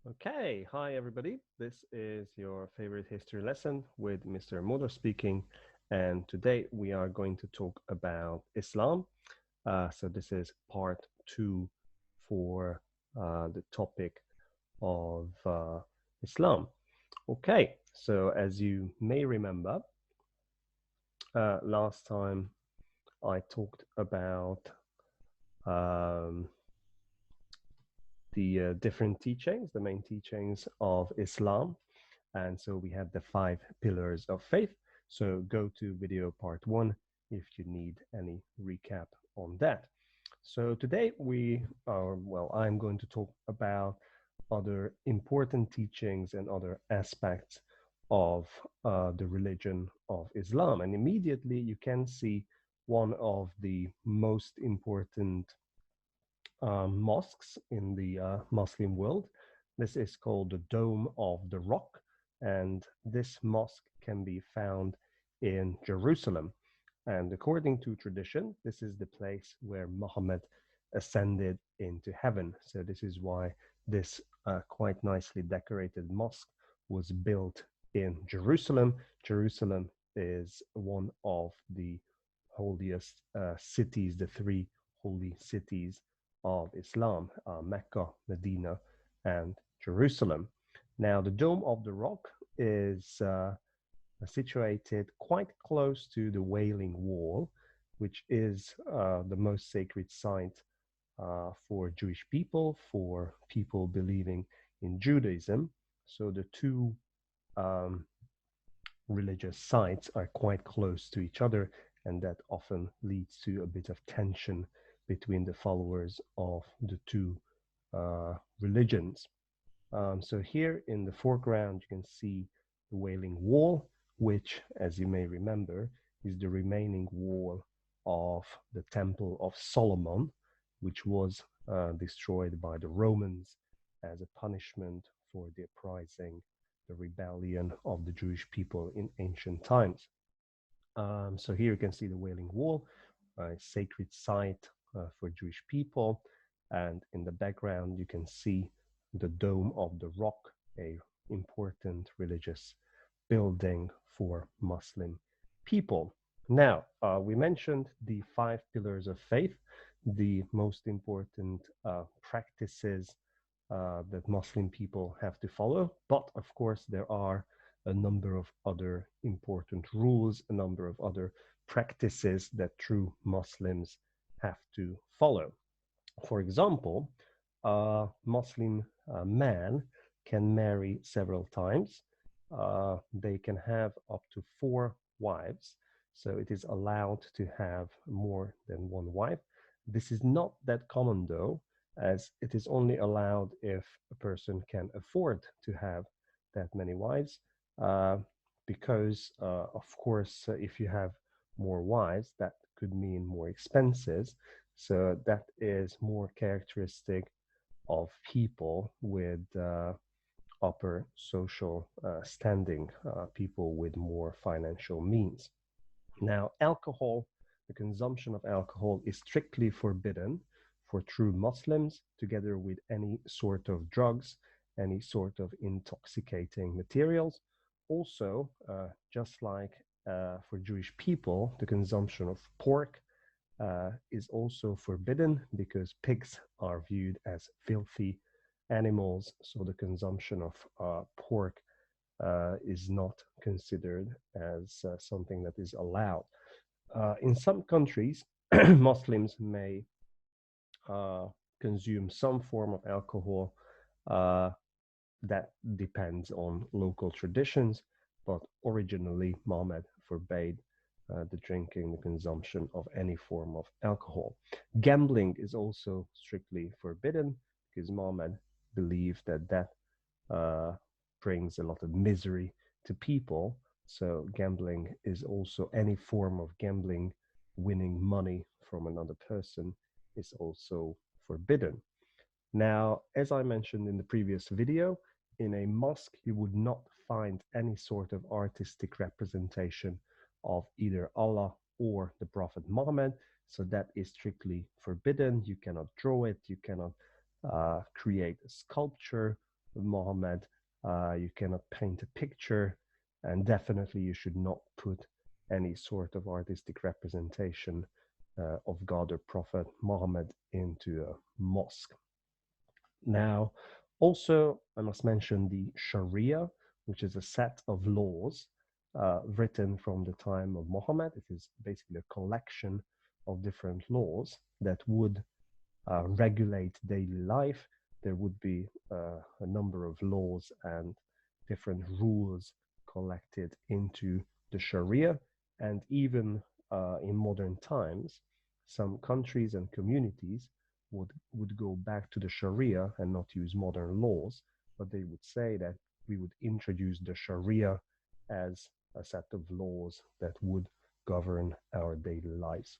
Okay, hi everybody. This is your favorite history lesson with Mr. Motor speaking, and today we are going to talk about Islam. So this is part two for the topic of Islam. Okay, so as you may remember, last time I talked about um, the different teachings, the main teachings of Islam. And so we have the five pillars of faith. So go to video part one if you need any recap on that. So today I'm going to talk about other important teachings and other aspects of the religion of Islam. And immediately you can see one of the most important mosques in the Muslim world. This is called the Dome of the Rock, and this mosque can be found in Jerusalem. And according to tradition, this is the place where Muhammad ascended into heaven. So this is why this quite nicely decorated mosque was built in Jerusalem. Jerusalem is one of the holiest cities, the three holy cities of Islam, Mecca, Medina, and Jerusalem. Now, the Dome of the Rock is situated quite close to the Wailing Wall, which is the most sacred site for Jewish people, for people believing in Judaism. So the two um, religious sites are quite close to each other, and that often leads to a bit of tension between the followers of the two religions. So here in the foreground, you can see the Wailing Wall, which, as you may remember, is the remaining wall of the Temple of Solomon, which was destroyed by the Romans as a punishment for the uprising, the rebellion of the Jewish people in ancient times. So here you can see the Wailing Wall, a sacred site for Jewish people. And in the background, you can see the Dome of the Rock, a important religious building for Muslim people. Now, we mentioned the five pillars of faith, the most important practices that Muslim people have to follow. But of course, there are a number of other important rules, a number of other practices that true Muslims have to follow. For example, a Muslim man can marry several times. They can have up to four wives. So it is allowed to have more than one wife. This is not that common though, as it is only allowed if a person can afford to have that many wives. Uh, because, of course, if you have more wives, that could mean more expenses. So that is more characteristic of people with upper social standing, people with more financial means. Now, alcohol, the consumption of alcohol is strictly forbidden for true Muslims, together with any sort of drugs, any sort of intoxicating materials. Also, just like for Jewish people, the consumption of pork is also forbidden because pigs are viewed as filthy animals. So the consumption of pork is not considered as something that is allowed. In some countries, Muslims may uh, consume some form of alcohol. Uh, that depends on local traditions, but originally Muhammad forbade the drinking, the consumption of any form of alcohol. Gambling is also strictly forbidden because Muhammad believed that that uh, brings a lot of misery to people. So gambling is also any form of gambling, winning money from another person is also forbidden. Now, as I mentioned in the previous video, in a mosque, you would not find any sort of artistic representation of either Allah or the Prophet Muhammad. So that is strictly forbidden. You cannot draw it, you cannot create a sculpture Muhammad. You cannot paint a picture, and definitely you should not put any sort of artistic representation of God or Prophet Muhammad into a mosque. Now, also, I must mention the Sharia, which is a set of laws written from the time of Muhammad. It is basically a collection of different laws that would regulate daily life. There would be a number of laws and different rules collected into the Sharia. And even in modern times, some countries and communities would go back to the Sharia and not use modern laws, but they would say that we would introduce the Sharia as a set of laws that would govern our daily lives.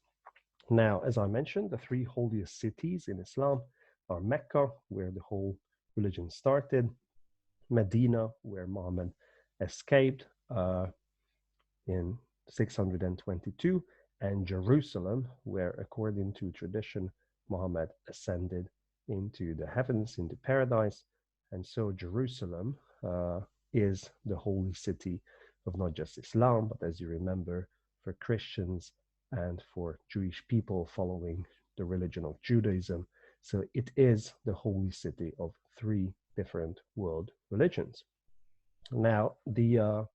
Now, as I mentioned, the three holiest cities in Islam are Mecca, where the whole religion started, Medina, where Muhammad escaped in 622, and Jerusalem, where, according to tradition, Muhammad ascended into the heavens, into paradise. And so Jerusalem is the holy city of not just Islam, but as you remember, for Christians and for Jewish people following the religion of Judaism. So it is the holy city of three different world religions. Now, the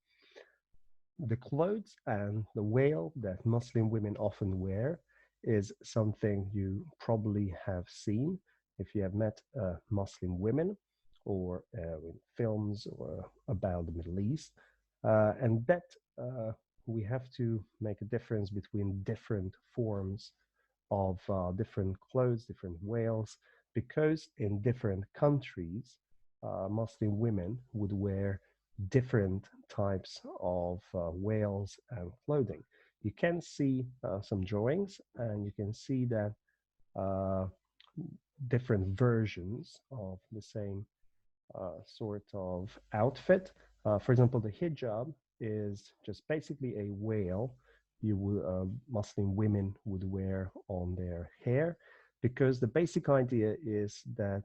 clothes and the veil that Muslim women often wear is something you probably have seen if you have met Muslim women or in films or about the Middle East. And that we have to make a difference between different forms of different clothes, different veils, because in different countries, Muslim women would wear different types of veils and clothing. You can see some drawings, and you can see that uh, different versions of the same sort of outfit. For example, the hijab is just basically a veil you would Muslim women would wear on their hair, because the basic idea is that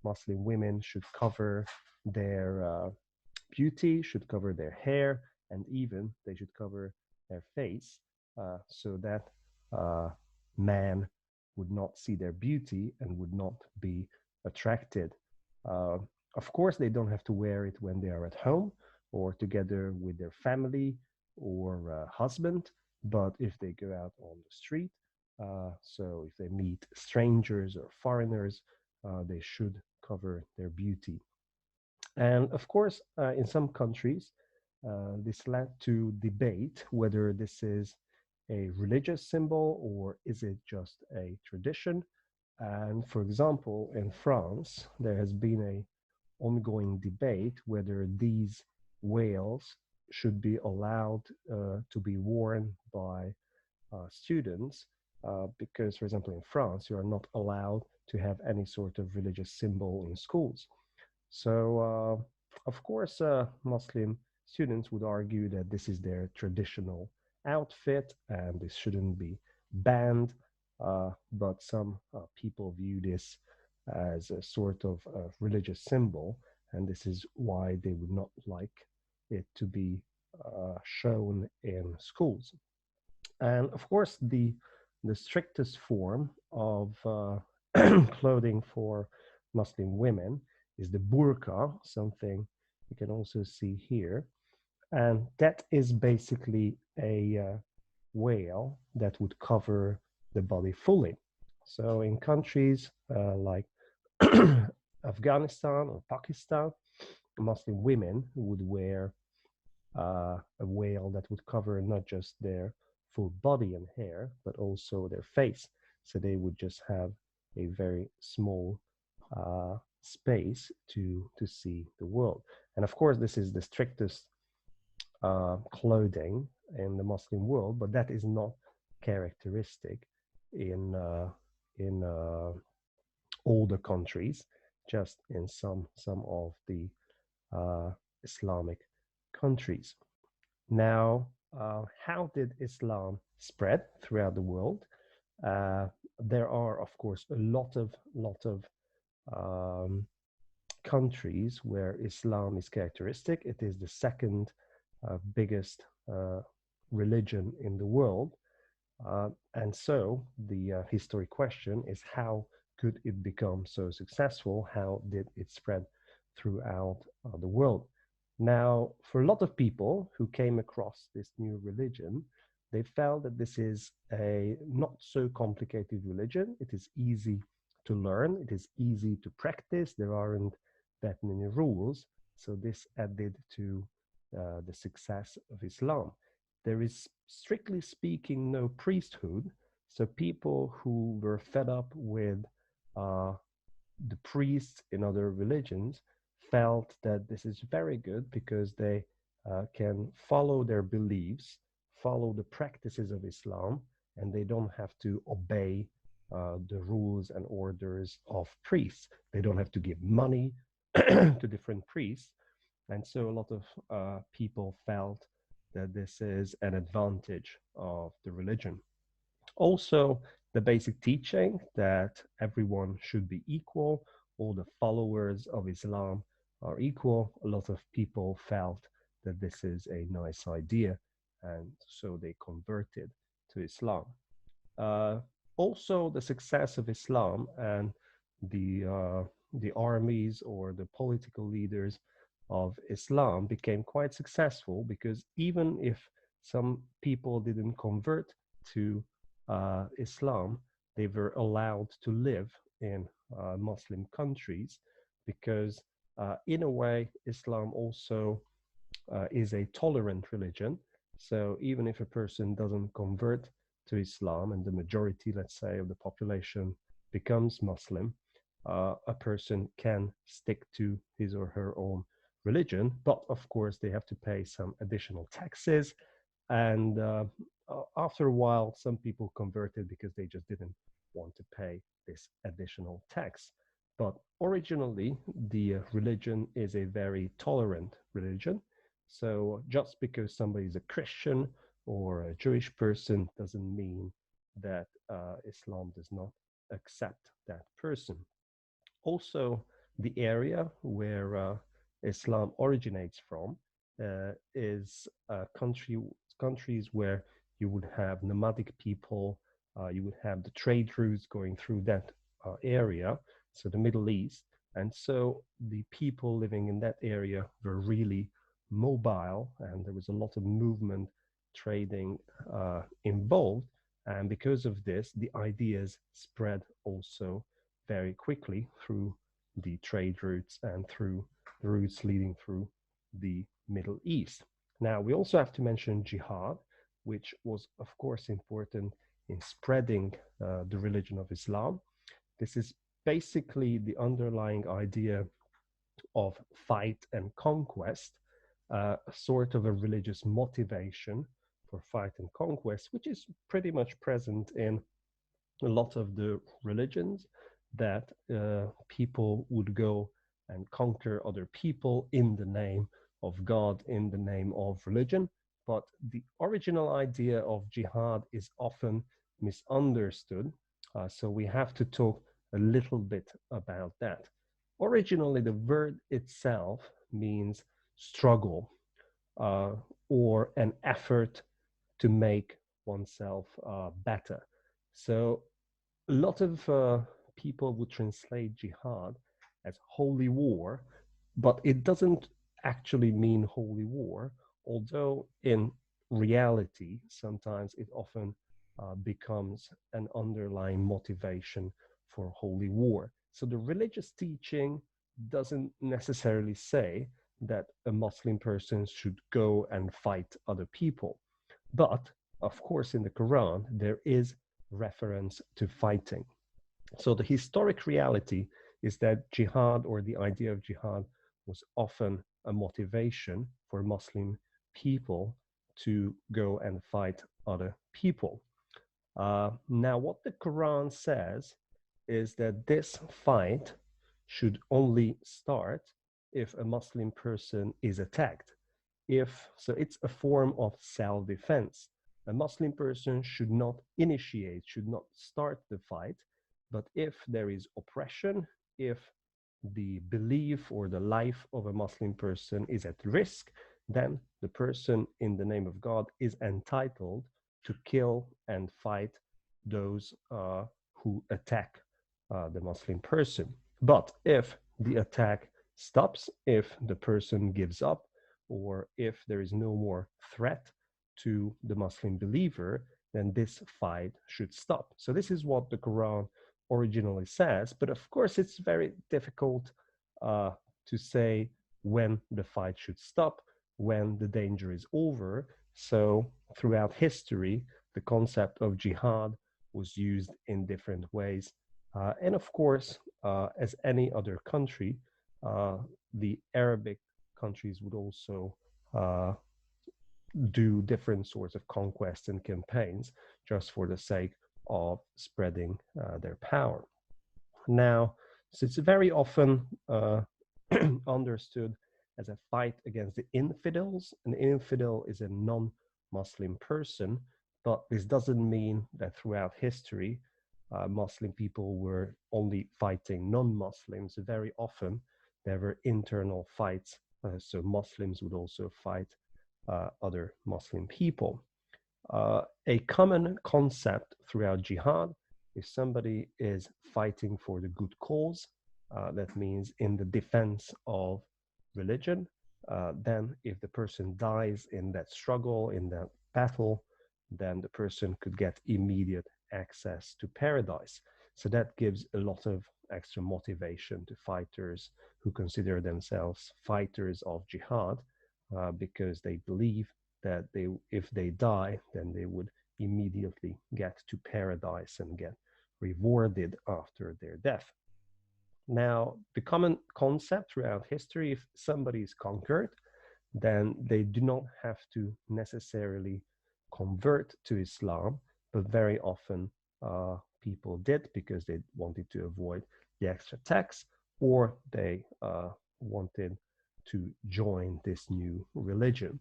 Muslim women should cover their beauty, should cover their hair, and even they should cover their face so that man would not see their beauty and would not be attracted. Uh, of course, they don't have to wear it when they are at home or together with their family or husband, but if they go out on the street, so if they meet strangers or foreigners, they should cover their beauty. And of course, in some countries, this led to debate whether this is a religious symbol or is it just a tradition. And for example, in France, there has been a ongoing debate whether these veils should be allowed to be worn by students, because, for example, in France, you are not allowed to have any sort of religious symbol in schools. So, of course, Muslim students would argue that this is their traditional outfit and this shouldn't be banned. But some people view this as a sort of religious symbol, and this is why they would not like it to be shown in schools. And of course, the strictest form of clothing for Muslim women is the burqa, something you can also see here. And that is basically a veil that would cover the body fully. So in countries like Afghanistan or Pakistan, Muslim women would wear a veil that would cover not just their full body and hair, but also their face. So they would just have a very small space to see the world. And of course, this is the strictest clothing in the Muslim world, but that is not characteristic in all the countries, just in some of the Islamic countries. Now, how did Islam spread throughout the world? There are, of course, a lot of um, countries where Islam is characteristic. It is the second biggest religion in the world. And so the historic question is, how could it become so successful? How did it spread throughout the world? Now, for a lot of people who came across this new religion, they felt that this is a not so complicated religion. It is easy to learn, it is easy to practice, there aren't that many rules. So this added to the success of Islam. There is, strictly speaking, no priesthood. So people who were fed up with uh, the priests in other religions felt that this is very good because they can follow their beliefs, follow the practices of Islam, and they don't have to obey the rules and orders of priests. They don't have to give money to different priests. And so a lot of people felt that this is an advantage of the religion. Also, the basic teaching that everyone should be equal, all the followers of Islam are equal. A lot of people felt that this is a nice idea, and so they converted to Islam. Uh, Also, the success of Islam and the armies or the political leaders of Islam became quite successful because even if some people didn't convert to Islam, they were allowed to live in Muslim countries because, in a way, Islam also is a tolerant religion. So even if a person doesn't convert to Islam and the majority, let's say, of the population becomes Muslim, a person can stick to his or her own religion. But of course, they have to pay some additional taxes. And after a while, some people converted because they just didn't want to pay this additional tax. But originally, the religion is a very tolerant religion. So just because somebody is a Christian or a Jewish person doesn't mean that Islam does not accept that person. Also, the area where Islam originates from is countries where you would have nomadic people, you would have the trade routes going through that area, so the Middle East. And so the people living in that area were really mobile, and there was a lot of movement, trading involved. And because of this, the ideas spread also very quickly through the trade routes and through the routes leading through the Middle East. Now, we also have to mention jihad, which was, of course, important in spreading the religion of Islam. This is basically the underlying idea of fight and conquest, sort of a religious motivation for fight and conquest, which is pretty much present in a lot of the religions, that people would go and conquer other people in the name of God, in the name of religion. But the original idea of jihad is often misunderstood. So we have to talk a little bit about that. Originally, the word itself means struggle uh, or an effort to make oneself better. So a lot of people would translate jihad as holy war, but it doesn't actually mean holy war, although in reality, sometimes it often becomes an underlying motivation for holy war. So the religious teaching doesn't necessarily say that a Muslim person should go and fight other people. But of course, in the Quran, there is reference to fighting. So the historic reality is that jihad, or the idea of jihad, was often a motivation for Muslim people to go and fight other people. Now, what the Quran says is that this fight should only start if a Muslim person is attacked. If so, it's a form of self-defense. A Muslim person should not initiate, should not start the fight, but if there is oppression, if the belief or the life of a Muslim person is at risk, then the person, in the name of God, is entitled to kill and fight those who attack the Muslim person. But if the attack stops, if the person gives up, or if there is no more threat to the Muslim believer, then this fight should stop. So, this is what the Quran originally says, but of course, it's very difficult uh, to say when the fight should stop, when the danger is over. So, throughout history, the concept of jihad was used in different ways. And of course, as any other country, uh, the Arabic countries would also uh, do different sorts of conquests and campaigns just for the sake of spreading their power. Now, so it's very often understood as a fight against the infidels. An infidel is a non Muslim person, but this doesn't mean that throughout history, Muslim people were only fighting non Muslims. Very often, there were internal fights, so Muslims would also fight other Muslim people. A common concept throughout jihad, if somebody is fighting for the good cause, that means in the defense of religion, then if the person dies in that struggle, in that battle, then the person could get immediate access to paradise. So that gives a lot of extra motivation to fighters who consider themselves fighters of jihad, because they believe that if they die, then they would immediately get to paradise and get rewarded after their death. Now, the common concept throughout history, if somebody is conquered, then they do not have to necessarily convert to Islam, but very often people did because they wanted to avoid the extra tax, or they wanted to join this new religion.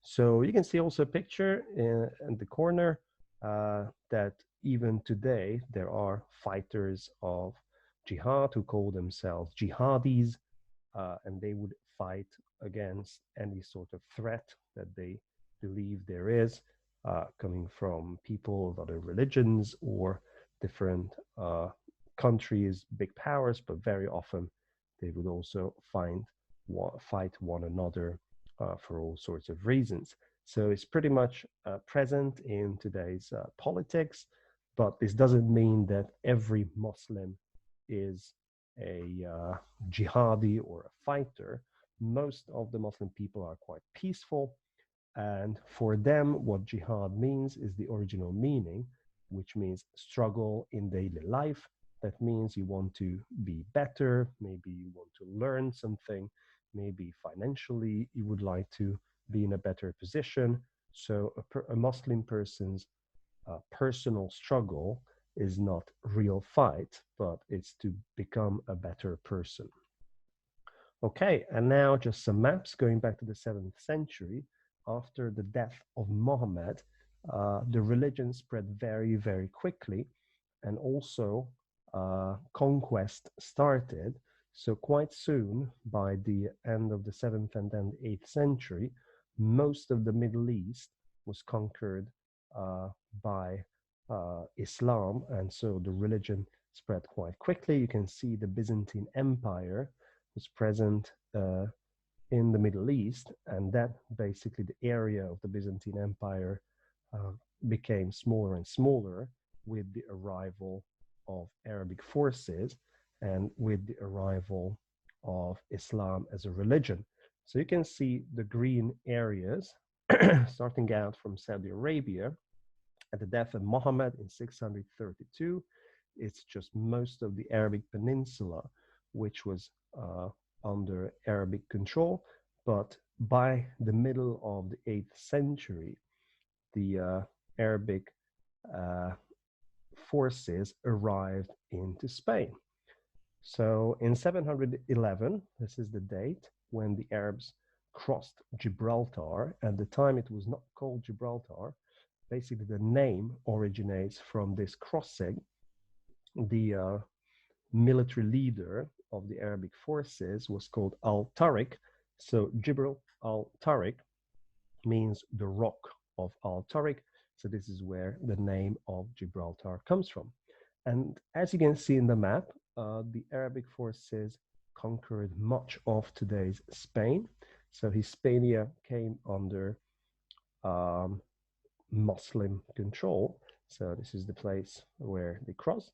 So you can see also a picture in the corner that even today there are fighters of jihad who call themselves jihadis, and they would fight against any sort of threat that they believe there is, coming from people of other religions or different countries, big powers, but very often they would also fight one another for all sorts of reasons. So it's pretty much present in today's politics, but this doesn't mean that every Muslim is a jihadi or a fighter. Most of the Muslim people are quite peaceful. And for them, what jihad means is the original meaning, which means struggle in daily life. That means you want to be better, maybe you want to learn something, maybe financially you would like to be in a better position. So a Muslim person's personal struggle is not real fight, but it's to become a better person. Okay, and now just some maps going back to the 7th century. After the death of Muhammad, the religion spread very, very quickly, and also conquest started. So quite soon, by the end of the 7th and then 8th century, most of the Middle East was conquered by Islam, and so the religion spread quite quickly. You can see the Byzantine Empire was present in the Middle East, and that basically the area of the Byzantine Empire uh, became smaller and smaller with the arrival of Arabic forces and with the arrival of Islam as a religion. So you can see the green areas starting out from Saudi Arabia at the death of Muhammad in 632. It's just most of the Arabic Peninsula, which was under Arabic control. But by the middle of the 8th century, the Arabic uh, forces arrived into Spain. So in 711, this is the date when the Arabs crossed Gibraltar. At the time, it was not called Gibraltar. Basically, the name originates from this crossing. The military leader of the Arabic forces was called Al-Tariq. So Jibril al-Tariq means the rock of Al-Tariq. So this is where the name of Gibraltar comes from. And as you can see in the map, the Arabic forces conquered much of today's Spain. So Hispania came under Muslim control. So this is the place where they crossed.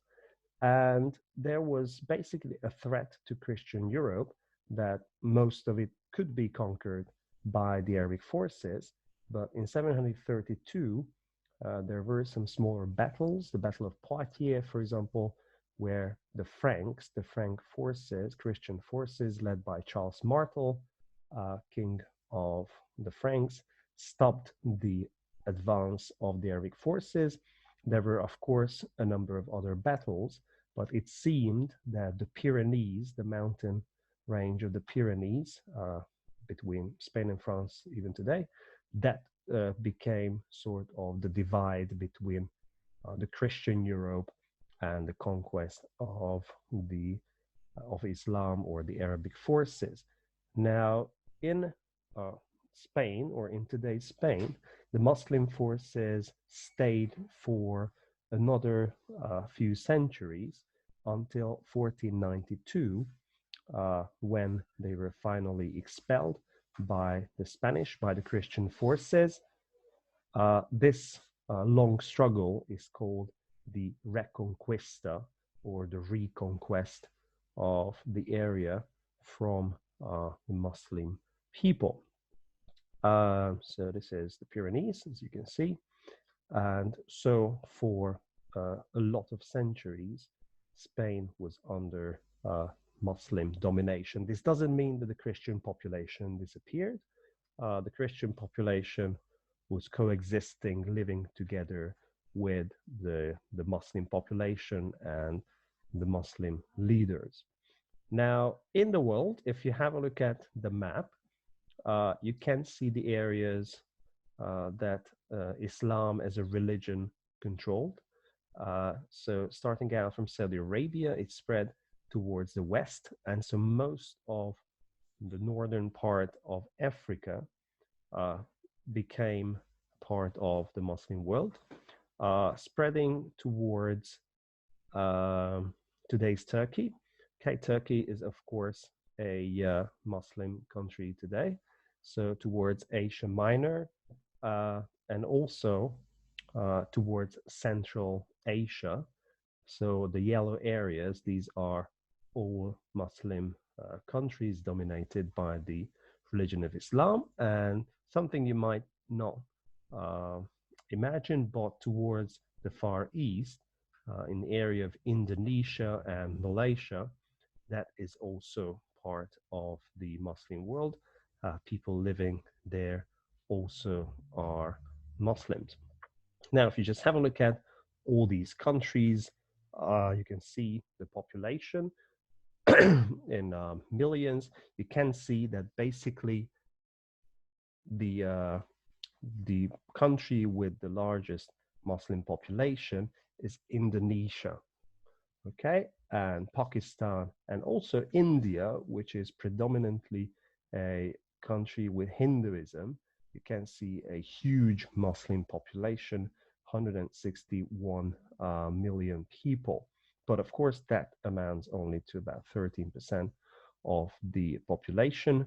And there was basically a threat to Christian Europe that most of it could be conquered by the Arabic forces. But in 732, there were some smaller battles, the Battle of Poitiers, for example, where the Frank forces, Christian forces led by Charles Martel, king of the Franks, stopped the advance of the Arabic forces. There were, of course, a number of other battles, but it seemed that the Pyrenees, the mountain range of the Pyrenees, between Spain and France even today, that became sort of the divide between the Christian Europe and the conquest of Islam or the Arabic forces. Now, in Spain, or in today's Spain, the Muslim forces stayed for another few centuries until 1492, when they were finally expelled by the Spanish, by the Christian forces. This long struggle is called the Reconquista, or the reconquest of the area from the Muslim people. So this is the Pyrenees, as you can see. And so for a lot of centuries, Spain was under Muslim domination. This doesn't mean that the Christian population disappeared. The Christian population was coexisting, living together with the Muslim population and the Muslim leaders. Now, in the world, if you have a look at the map, you can see the areas that Islam as a religion controlled. So starting out from Saudi Arabia, it spread towards the west. And so most of the northern part of Africa became part of the Muslim world, spreading towards today's Turkey. Okay, Turkey is, of course, a Muslim country today. So towards Asia Minor, and also towards Central Asia. So the yellow areas, these are all Muslim countries dominated by the religion of Islam. And something you might not imagine, but towards the Far East, in the area of Indonesia and Malaysia, that is also part of the Muslim world. People living there also are Muslims. Now, if you just have a look at all these countries, you can see the population in millions. You can see that basically the country with the largest Muslim population is Indonesia, okay, and Pakistan, and also India, which is predominantly a country with Hinduism. You can see a huge Muslim population, 161 million people. But of course, that amounts only to about 13% of the population,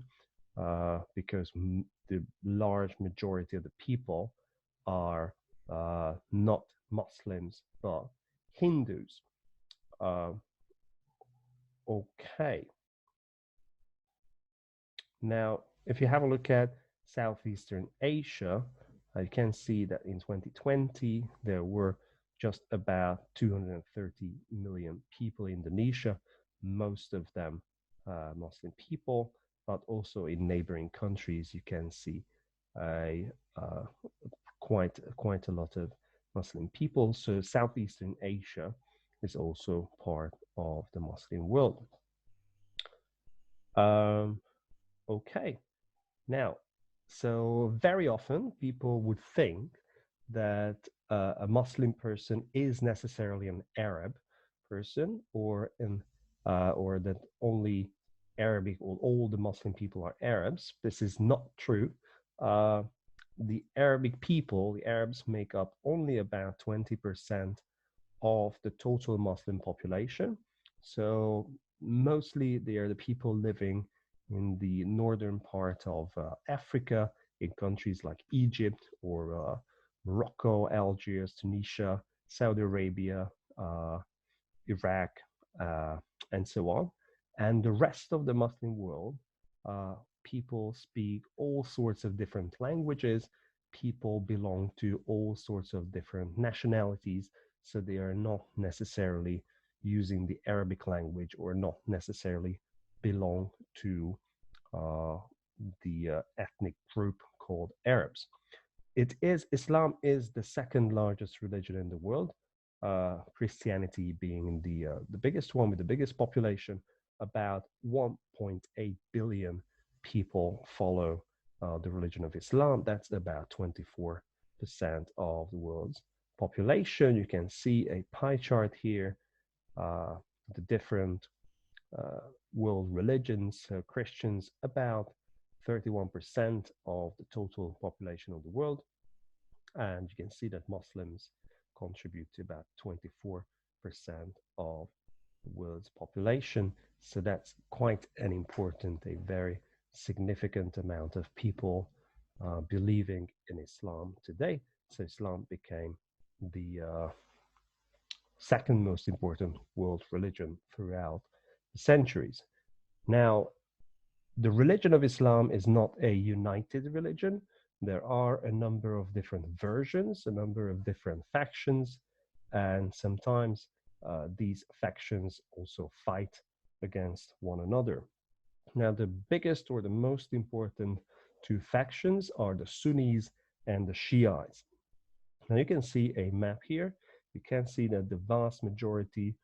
because the large majority of the people are not Muslims, but Hindus. Okay. Now, if you have a look at Southeastern Asia, you can see that in 2020, there were just about 230 million people in Indonesia, most of them Muslim people, but also in neighboring countries, you can see quite a lot of Muslim people. So Southeastern Asia is also part of the Muslim world. Okay, now, so very often people would think that a Muslim person is necessarily an Arab person or an or that only Arabic or all the Muslim people are Arabs. This is not true. Uh, the Arabic people, the Arabs, make up only about 20% of the total Muslim population. So mostly they are the people living in the northern part of Africa, in countries like Egypt or Morocco, Algiers, Tunisia, Saudi Arabia, uh, Iraq, uh, and so on. And the rest of the Muslim world, uh, people speak all sorts of different languages. People belong to all sorts of different nationalities. So they are not necessarily using the Arabic language or not necessarily belong to uh, the ethnic group called Arabs. Islam is the second largest religion in the world, Christianity being the biggest one with the biggest population. About 1.8 billion people follow the religion of Islam. That's about 24% of the world's population. You can see a pie chart here, uh, the different uh, world religions. Christians, about 31% of the total population of the world. And you can see that Muslims contribute to about 24% of the world's population. So that's quite an important, a very significant amount of people believing in Islam today. So Islam became the second most important world religion throughout the centuries. Now, the religion of Islam is not a united religion. There are a number of different versions, a number of different factions, and sometimes these factions also fight against one another. Now, the biggest or the most important two factions are the Sunnis and the Shiites. Now, you can see a map here. You can see that the vast majority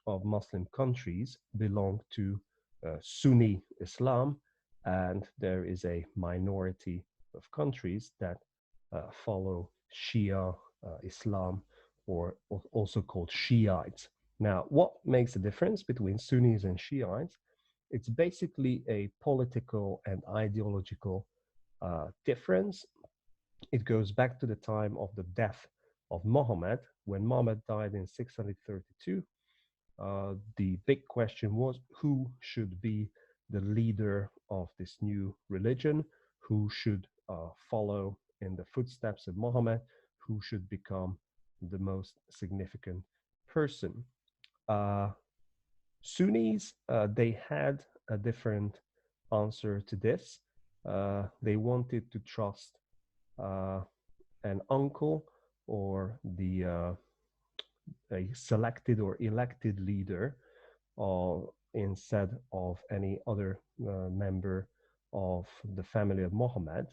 of Muslim countries belong to Sunni Islam, and there is a minority of countries that follow Shia Islam, or also called Shiites. Now, what makes the difference between Sunnis and Shiites? It's basically a political and ideological difference. It goes back to the time of the death of Muhammad. When Muhammad died in 632, the big question was who should be the leader of this new religion, who should follow in the footsteps of Muhammad, who should become the most significant person. Uh, Sunnis, they had a different answer to this. They wanted to trust uh, an uncle or the a selected or elected leader instead of any other member of the family of Muhammad.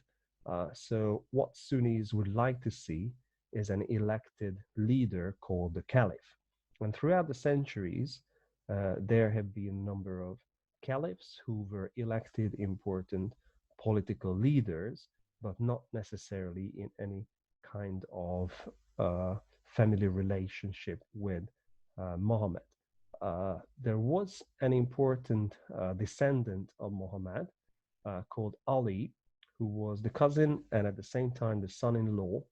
So, what Sunnis would like to see is an elected leader called the Caliph. And throughout the centuries, there have been a number of caliphs who were elected important political leaders, but not necessarily in any kind of family relationship with Muhammad. There was an important descendant of Muhammad called Ali, who was the cousin and at the same time the son in law,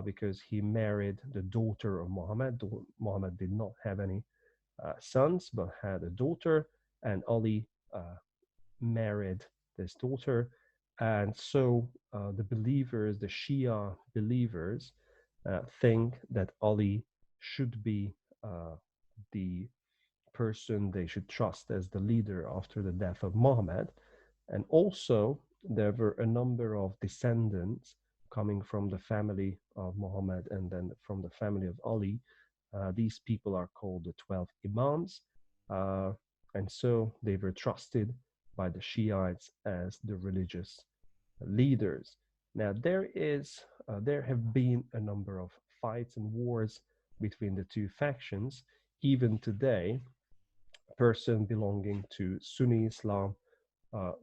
because he married the daughter of Muhammad. Muhammad did not have any sons but had a daughter, and Ali married this daughter. And so the believers, the Shia believers, think that Ali should be the person they should trust as the leader after the death of Muhammad. And also, there were a number of descendants coming from the family of Muhammad and then from the family of Ali. These people are called the 12 Imams. Uh, and so they were trusted by the Shiites as the religious leaders. Now, there have been a number of fights and wars between the two factions. Even today, person belonging to Sunni Islam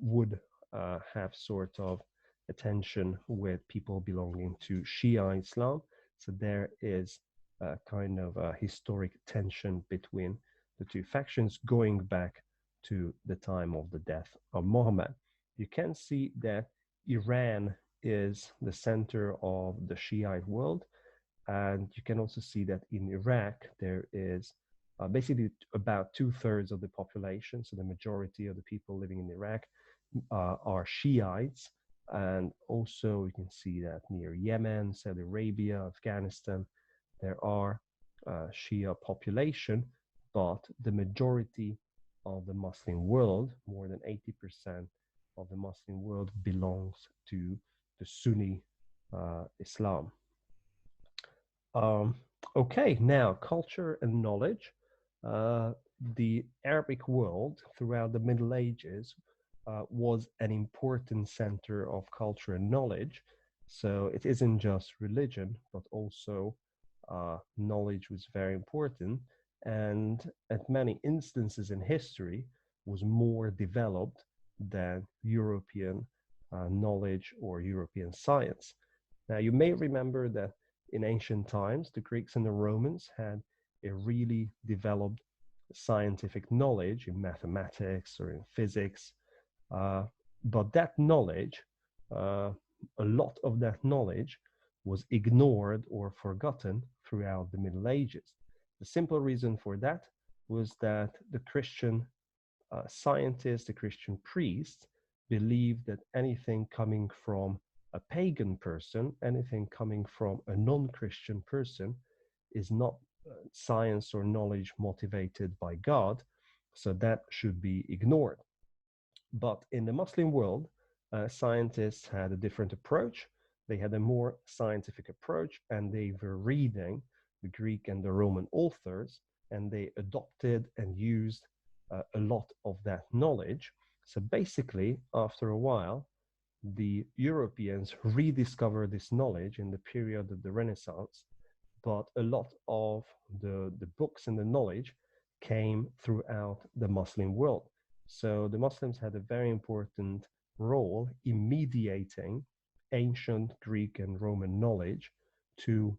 would have sort of a tension with people belonging to Shia Islam. So there is a kind of a historic tension between the two factions going back to the time of the death of Muhammad. You can see that Iran is the center of the Shiite world, and you can also see that in Iraq, there is basically about two-thirds of the population, so the majority of the people living in Iraq are Shiites. And also, you can see that near Yemen, Saudi Arabia, Afghanistan, there are Shia population, but the majority of the Muslim world, more than 80% of the Muslim world, belongs to the Sunni Islam. Um, okay, now culture and knowledge. Uh, the Arabic world throughout the Middle Ages was an important center of culture and knowledge. So it isn't just religion, but also knowledge was very important. And at many instances in history, was more developed than European knowledge or European science. Now, you may remember that in ancient times, the Greeks and the Romans had a really developed scientific knowledge in mathematics or in physics. But that knowledge, a lot of that knowledge was ignored or forgotten throughout the Middle Ages. The simple reason for that was that the Christian scientists, the Christian priests, believed that anything coming from a pagan person, anything coming from a non-Christian person, is not science or knowledge motivated by God, so that should be ignored. But in the Muslim world, scientists had a different approach. They had a more scientific approach, and they were reading the Greek and the Roman authors, and they adopted and used a lot of that knowledge. So basically, after a while, the Europeans rediscovered this knowledge in the period of the Renaissance, but a lot of the books and the knowledge came throughout the Muslim world. So the Muslims had a very important role in mediating ancient Greek and Roman knowledge to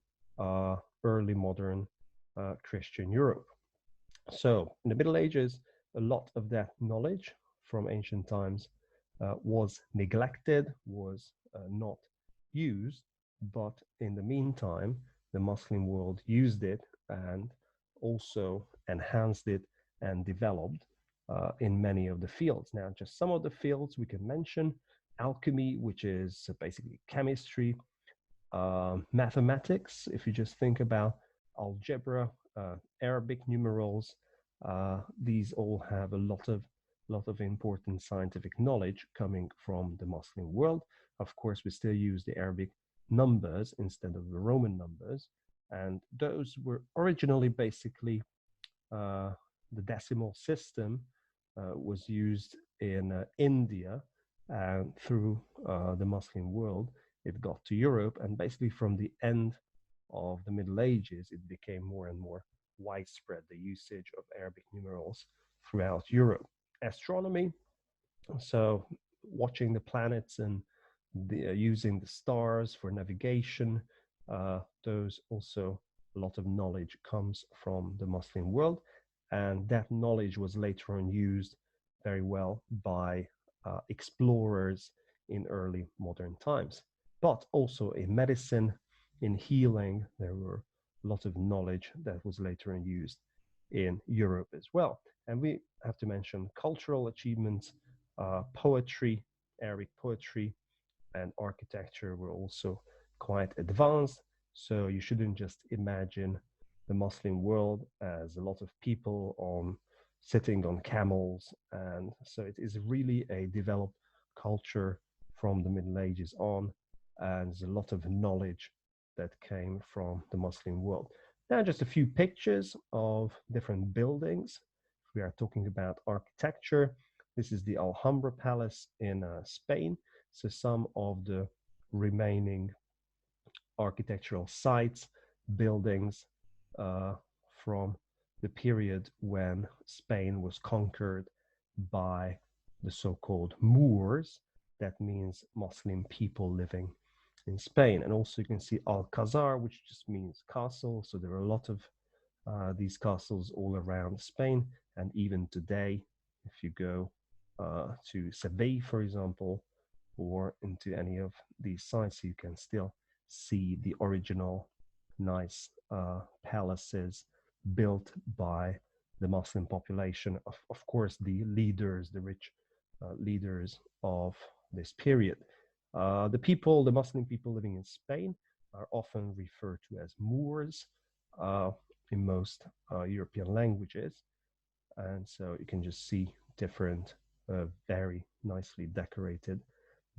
early modern Christian Europe. So in the Middle Ages, a lot of that knowledge from ancient times was neglected, was not used, but in the meantime, the Muslim world used it and also enhanced it and developed in many of the fields. Now, just some of the fields we can mention: alchemy, which is basically chemistry, mathematics, if you just think about algebra, Arabic numerals, these all have a lot of important scientific knowledge coming from the Muslim world. Of course, we still use the Arabic numbers instead of the Roman numbers, and those were originally basically the decimal system was used in India, and through the Muslim world, it got to Europe, and basically from the end of the Middle Ages, it became more and more widespread, the usage of Arabic numerals throughout Europe. Astronomy, so watching the planets and using the stars for navigation, those also a lot of knowledge comes from the Muslim world, and that knowledge was later on used very well by explorers in early modern times. But also in medicine, in healing, there were a lot of knowledge that was later on used in Europe as well. And we have to mention cultural achievements, poetry, Arabic poetry, and architecture were also quite advanced. So you shouldn't just imagine the Muslim world as a lot of people on sitting on camels. And so it is really a developed culture from the Middle Ages on, and there's a lot of knowledge that came from the Muslim world. Now, just a few pictures of different buildings. We are talking about architecture. This is the Alhambra Palace in Spain. So some of the remaining architectural sites, buildings from the period when Spain was conquered by the so-called Moors. That means Muslim people living in Spain. And also you can see Alcazar, which just means castle. So there are a lot of these castles all around Spain. And even today, if you go to Seville, for example, or into any of these sites, you can still see the original nice palaces built by the Muslim population. Of course, the leaders, the rich leaders of this period. The Muslim people living in Spain, are often referred to as Moors uh, in most European languages. And so you can just see different, very nicely decorated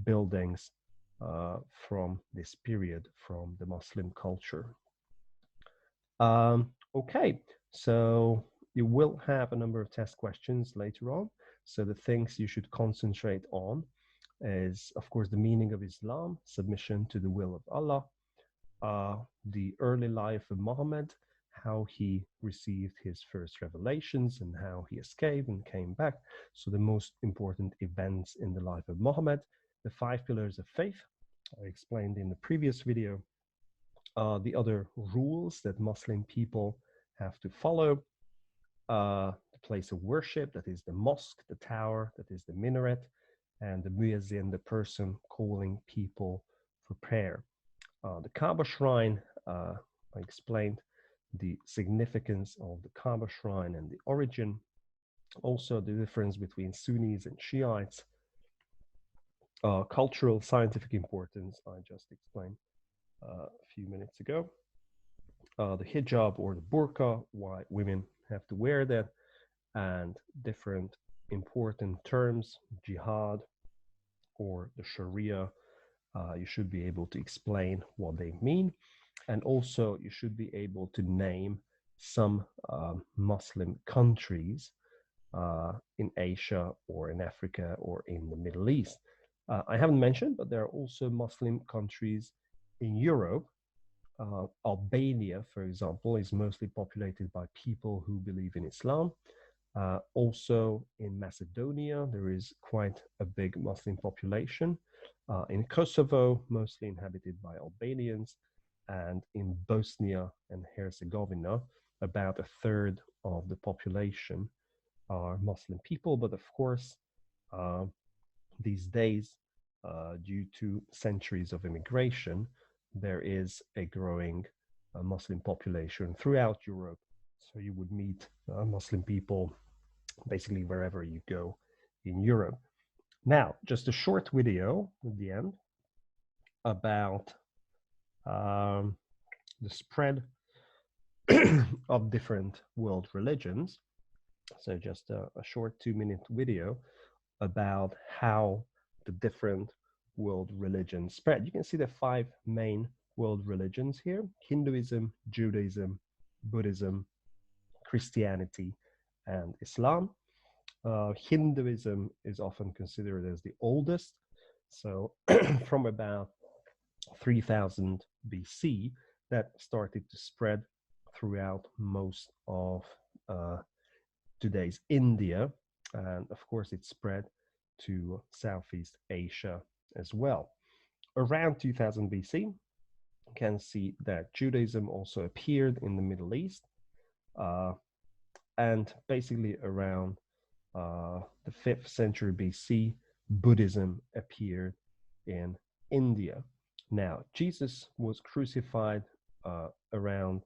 buildings from this period, from the Muslim culture. Okay, so you will have a number of test questions later on. So the things you should concentrate on is, of course, the meaning of Islam, submission to the will of Allah, the early life of Muhammad, how he received his first revelations and how he escaped and came back. So the most important events in the life of Muhammad, the 5 pillars of faith, I explained in the previous video, the other rules that Muslim people have to follow, the place of worship, that is the mosque, the tower, that is the minaret, and the muezzin, the person calling people for prayer. The Kaaba shrine, I explained the significance of the Kaaba shrine and the origin, also the difference between Sunnis and Shiites, cultural, scientific importance, I just explained a few minutes ago. The hijab or the burqa, why women have to wear that, and different important terms, jihad or the Sharia. You should be able to explain what they mean. And also, you should be able to name some Muslim countries in Asia or in Africa or in the Middle East. I haven't mentioned, but there are also Muslim countries in Europe. Albania, for example, is mostly populated by people who believe in Islam. Also in Macedonia, there is quite a big Muslim population. In Kosovo, mostly inhabited by Albanians. And in Bosnia and Herzegovina, about a third of the population are Muslim people. But of course, these days, due to centuries of immigration, there is a growing Muslim population throughout Europe. So you would meet Muslim people basically wherever you go in Europe. Now, just a short video at the end about the spread of different world religions. So just a short 2-minute video about how the different world religions spread. You can see the 5 main world religions here: Hinduism, Judaism, Buddhism, Christianity, and Islam. Hinduism is often considered as the oldest. So from about 3000 BC, that started to spread throughout most of today's India. And of course, it spread to Southeast Asia as well. Around 2000 BC, you can see that Judaism also appeared in the Middle East. And basically around the 5th century BC, Buddhism appeared in India. Now, Jesus was crucified around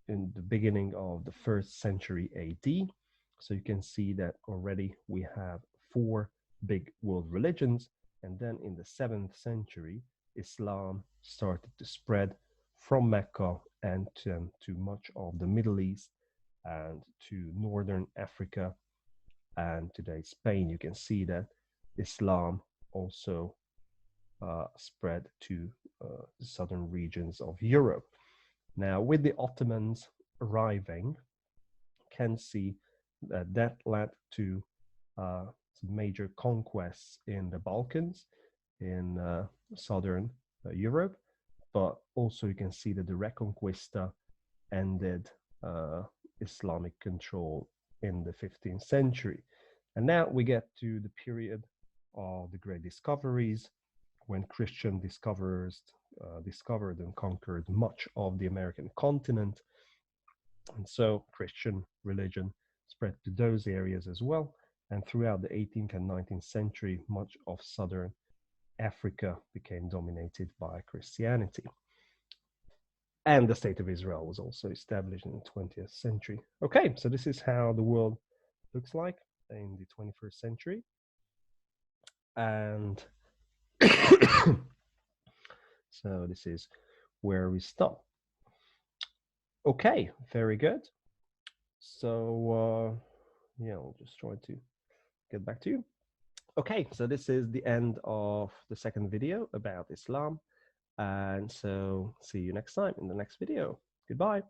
in the beginning of the 1st century AD. So you can see that already we have 4 big world religions. And then in the 7th century, Islam started to spread from Mecca and to much of the Middle East and to northern Africa and today Spain. You can see that Islam also spread to the southern regions of Europe. Now, with the Ottomans arriving, you can see that that led to some major conquests in the Balkans, in southern Europe, but also you can see that the Reconquista ended Islamic control in the 15th century. And now we get to the period of the great discoveries, when Christian discoverers discovered and conquered much of the American continent. And so Christian religion spread to those areas as well. And throughout the 18th and 19th century, much of southern Africa became dominated by Christianity. And the state of Israel was also established in the 20th century. Okay, so this is how the world looks like in the 21st century. And so this is where we stop. Okay, very good. So yeah, I'll just try to get back to you. Okay, so this is the end of the second video about Islam. And so see you next time in the next video. Goodbye.